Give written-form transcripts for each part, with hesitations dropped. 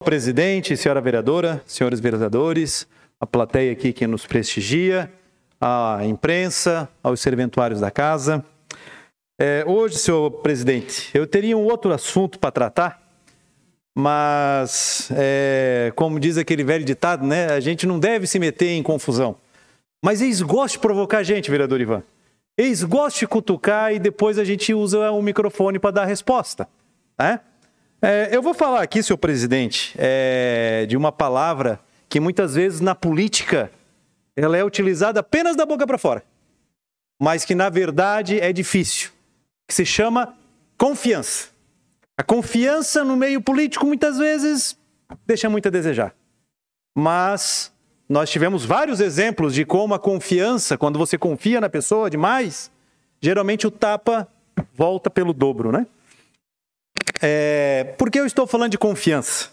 Presidente, senhora vereadora, senhores vereadores, a plateia aqui que nos prestigia, a imprensa, aos serventuários da casa. Hoje, senhor presidente, eu teria um outro assunto para tratar, mas, como diz aquele velho ditado, né, a gente não deve se meter em confusão. Mas eles gostam de provocar a gente, vereador Ivan. Eles gostam de cutucar e depois a gente usa o microfone para dar a resposta, né? Eu vou falar aqui, senhor presidente, de uma palavra que muitas vezes na política ela é utilizada apenas da boca para fora, mas que na verdade é difícil, que se chama confiança. A confiança no meio político muitas vezes deixa muito a desejar, mas nós tivemos vários exemplos de como a confiança, quando você confia na pessoa demais, geralmente o tapa volta pelo dobro, né? Por que eu estou falando de confiança?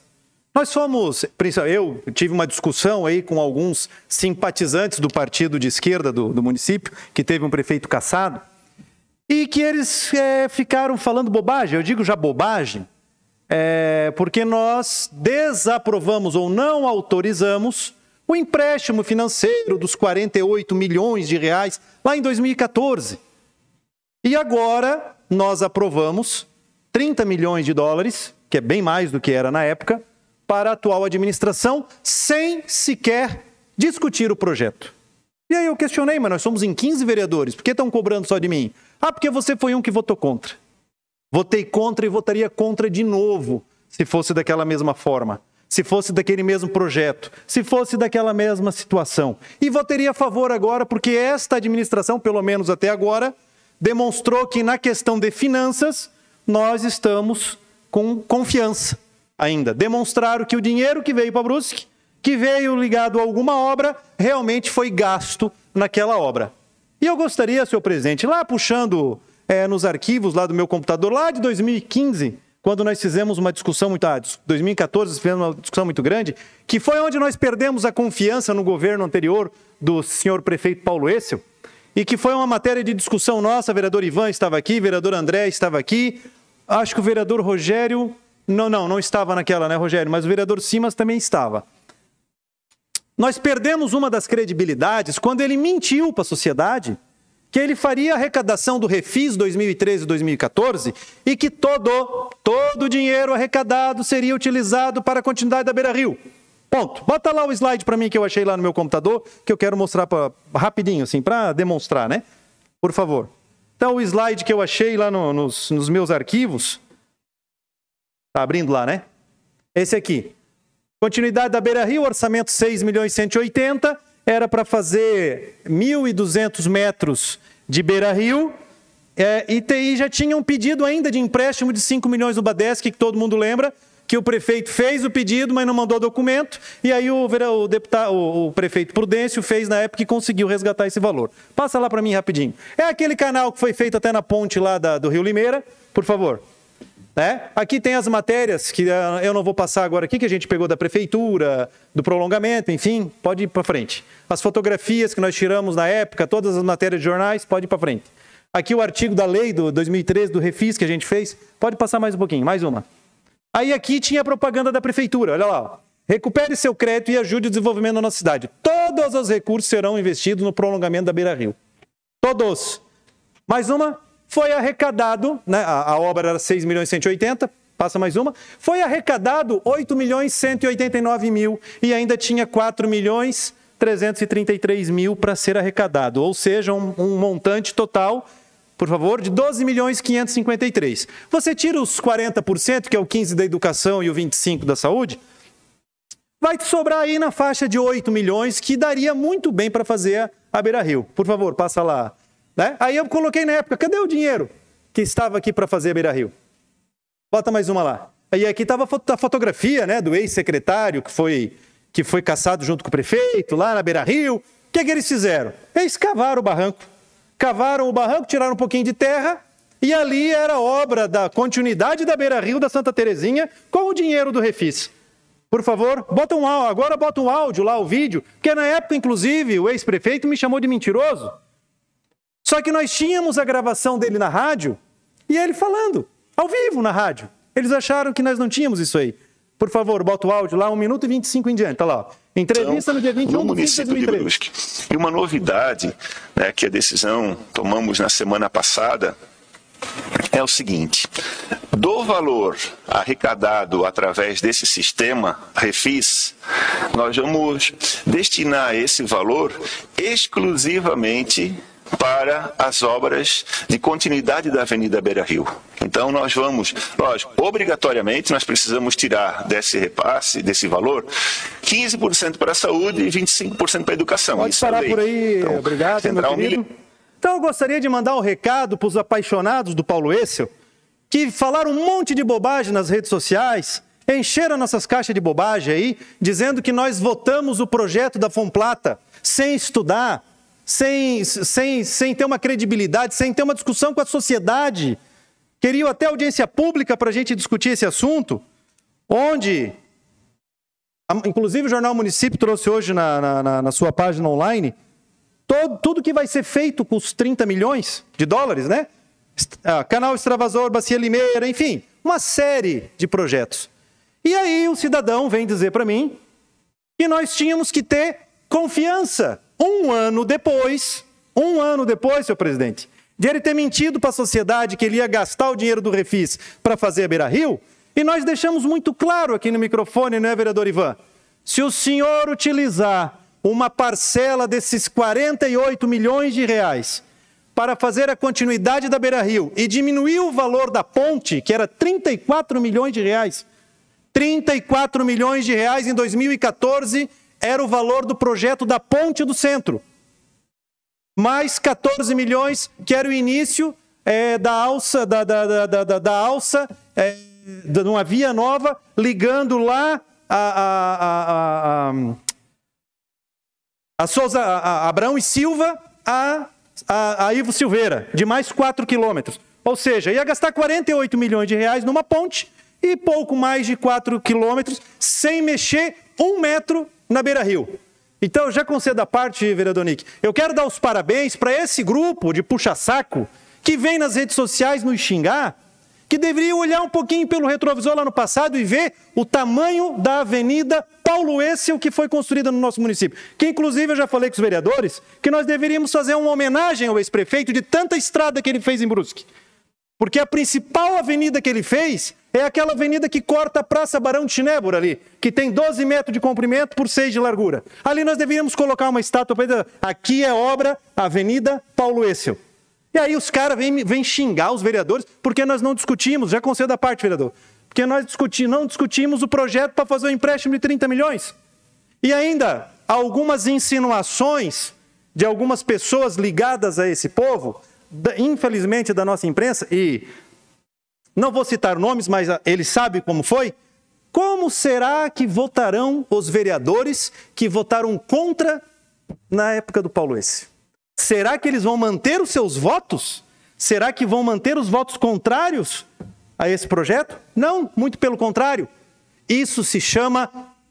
Eu tive uma discussão aí com alguns simpatizantes do partido de esquerda do município, que teve um prefeito cassado, e que eles ficaram falando bobagem. Eu digo já bobagem, porque nós desaprovamos ou não autorizamos o empréstimo financeiro dos 48 milhões de reais lá em 2014. E agora nós aprovamos 30 milhões de dólares, que é bem mais do que era na época, para a atual administração, sem sequer discutir o projeto. E aí eu questionei, mas nós somos em 15 vereadores, por que estão cobrando só de mim? Porque você foi um que votou contra. Votei contra e votaria contra de novo, se fosse daquela mesma forma, se fosse daquele mesmo projeto, se fosse daquela mesma situação. E votaria a favor agora, porque esta administração, pelo menos até agora, demonstrou que na questão de finanças, nós estamos com confiança ainda. Demonstraram que o dinheiro que veio para Brusque, que veio ligado a alguma obra, realmente foi gasto naquela obra. E eu gostaria, senhor presidente, lá puxando nos arquivos lá do meu computador, lá de 2015, quando nós fizemos uma discussão 2014, fizemos uma discussão muito grande, que foi onde nós perdemos a confiança no governo anterior do senhor prefeito Paulo Essel, e que foi uma matéria de discussão nossa, vereador Ivan estava aqui, vereador André estava aqui, acho que o vereador Rogério, não estava naquela, né, Rogério, mas o vereador Simas também estava. Nós perdemos uma das credibilidades quando ele mentiu para a sociedade que ele faria a arrecadação do Refis 2013 e 2014 e que todo o dinheiro arrecadado seria utilizado para a continuidade da Beira-Rio. Ponto. Bota lá o slide para mim que eu achei lá no meu computador, que eu quero mostrar rapidinho, assim, para demonstrar, né? Por favor. Então, o slide que eu achei lá nos meus arquivos, tá abrindo lá, né? Esse aqui. Continuidade da Beira-Rio, orçamento 6.180.000, era para fazer 1.200 metros de Beira-Rio, e já tinha um pedido ainda de empréstimo de 5 milhões no Badesc, que todo mundo lembra, que o prefeito fez o pedido, mas não mandou documento, e aí o prefeito Prudêncio fez na época e conseguiu resgatar esse valor. Passa lá para mim rapidinho. É aquele canal que foi feito até na ponte lá do Rio Limeira, por favor. Aqui tem as matérias, que eu não vou passar agora aqui, que a gente pegou da prefeitura, do prolongamento, enfim, pode ir para frente. As fotografias que nós tiramos na época, todas as matérias de jornais, pode ir para frente. Aqui o artigo da lei do 2013, do Refis, que a gente fez, pode passar mais um pouquinho, mais uma. Aí aqui tinha a propaganda da prefeitura, olha lá, ó. Recupere seu crédito e ajude o desenvolvimento da nossa cidade. Todos os recursos serão investidos no prolongamento da Beira-Rio. Todos. Mais uma, foi arrecadado, né, a obra era 6.180.000, passa mais uma, foi arrecadado 8.189.000 e ainda tinha 4.333.000 para ser arrecadado, ou seja, um montante total, por favor, de 12.553.000. Você tira os 40%, que é o 15% da educação e o 25% da saúde, vai te sobrar aí na faixa de 8 milhões, que daria muito bem para fazer a Beira-Rio. Por favor, passa lá. Né? Aí eu coloquei na época, cadê o dinheiro que estava aqui para fazer a Beira-Rio? Bota mais uma lá. Aí aqui estava a fotografia, né, do ex-secretário que foi cassado junto com o prefeito, lá na Beira-Rio. O que eles fizeram? Eles cavaram o barranco. Cavaram o barranco, tiraram um pouquinho de terra e ali era obra da continuidade da Beira-Rio, da Santa Terezinha, com o dinheiro do Refis. Por favor, agora bota um áudio lá, o vídeo, porque na época, inclusive, o ex-prefeito me chamou de mentiroso. Só que nós tínhamos a gravação dele na rádio e ele falando, ao vivo na rádio. Eles acharam que nós não tínhamos isso aí. Por favor, bota o áudio lá, 1 minuto e 25 em diante. Tá lá, ó. Entrevista no dia 21 no município de Brusque. E uma novidade, né, que a decisão tomamos na semana passada, é o seguinte: do valor arrecadado através desse sistema Refis, nós vamos destinar esse valor exclusivamente para as obras de continuidade da Avenida Beira-Rio. Então nós vamos, lógico, obrigatoriamente nós precisamos tirar desse repasse, desse valor, 15% para a saúde e 25% para a educação. Pode parar por aí, então, obrigado, meu querido. Então eu gostaria de mandar um recado para os apaixonados do Paulo Essel, que falaram um monte de bobagem nas redes sociais, encheram nossas caixas de bobagem aí, dizendo que nós votamos o projeto da Fomplata sem estudar, sem ter uma credibilidade, sem ter uma discussão com a sociedade. Queriam até audiência pública para a gente discutir esse assunto, onde, inclusive o Jornal Município trouxe hoje na sua página online, tudo que vai ser feito com os 30 milhões de dólares, né? Canal Extravasor, Bacia Limeira, enfim, uma série de projetos. E aí o cidadão vem dizer para mim que nós tínhamos que ter confiança. Um ano depois, senhor presidente, de ele ter mentido para a sociedade que ele ia gastar o dinheiro do Refis para fazer a Beira-Rio, e nós deixamos muito claro aqui no microfone, não é, vereador Ivan? Se o senhor utilizar uma parcela desses 48 milhões de reais para fazer a continuidade da Beira-Rio e diminuir o valor da ponte, que era 34 milhões de reais, 34 milhões de reais em 2014 era o valor do projeto da ponte do centro, mais 14 milhões, que era o início da alça, de uma via nova, ligando lá a Abrão e Silva a Ivo Silveira, de mais 4 quilômetros. Ou seja, ia gastar 48 milhões de reais numa ponte e pouco mais de 4 quilômetros, sem mexer 1 metro na Beira-Rio. Então, já concedo a parte, vereador Nick, eu quero dar os parabéns para esse grupo de puxa-saco que vem nas redes sociais nos xingar, que deveria olhar um pouquinho pelo retrovisor lá no passado e ver o tamanho da Avenida Paulo Essel que foi construída no nosso município. Que, inclusive, eu já falei com os vereadores que nós deveríamos fazer uma homenagem ao ex-prefeito de tanta estrada que ele fez em Brusque. Porque a principal avenida que ele fez é aquela avenida que corta a Praça Barão de Chinébora ali, que tem 12 metros de comprimento por 6 de largura. Ali nós deveríamos colocar uma estátua para dizer, aqui é obra Avenida Paulo Essel. E aí os caras vêm xingar os vereadores, porque nós não discutimos, já concedo a parte, vereador, porque nós não discutimos o projeto para fazer um empréstimo de 30 milhões. E ainda, algumas insinuações de algumas pessoas ligadas a esse povo, infelizmente da nossa imprensa, e não vou citar nomes, mas ele sabe como foi. Como será que votarão os vereadores que votaram contra na época do Paulo Essel? Será que eles vão manter os seus votos? Será que vão manter os votos contrários a esse projeto? Não, muito pelo contrário. Isso se chama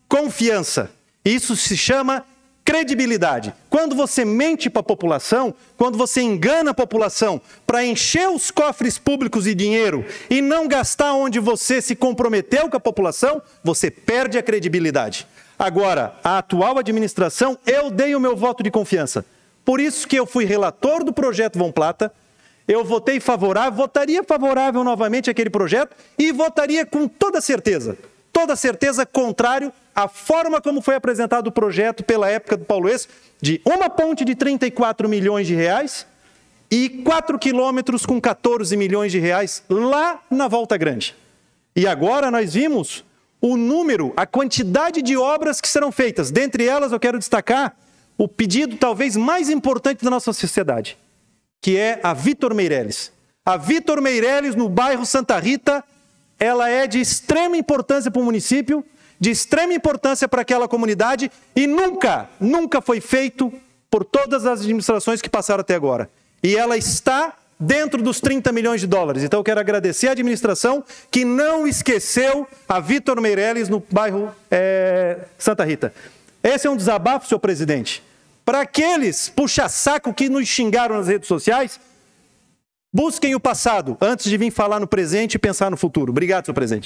confiança. Isso se chama credibilidade. Quando você mente para a população, quando você engana a população para encher os cofres públicos de dinheiro e não gastar onde você se comprometeu com a população, você perde a credibilidade. Agora, a atual administração, eu dei o meu voto de confiança. Por isso que eu fui relator do projeto Fomplata, eu votei favorável, votaria favorável novamente àquele projeto e votaria com toda certeza contrário à forma como foi apresentado o projeto pela época do Paulo Essel, de uma ponte de 34 milhões de reais e 4 quilômetros com 14 milhões de reais lá na Volta Grande. E agora nós vimos o número, a quantidade de obras que serão feitas. Dentre elas eu quero destacar o pedido talvez mais importante da nossa sociedade, que é a Vitor Meireles. A Vitor Meireles, no bairro Santa Rita, ela é de extrema importância para o município, de extrema importância para aquela comunidade e nunca foi feito por todas as administrações que passaram até agora. E ela está dentro dos 30 milhões de dólares. Então eu quero agradecer à administração que não esqueceu a Vitor Meireles no bairro Santa Rita. Esse é um desabafo, senhor presidente. Para aqueles puxa-saco que nos xingaram nas redes sociais, busquem o passado antes de vir falar no presente e pensar no futuro. Obrigado, senhor presidente.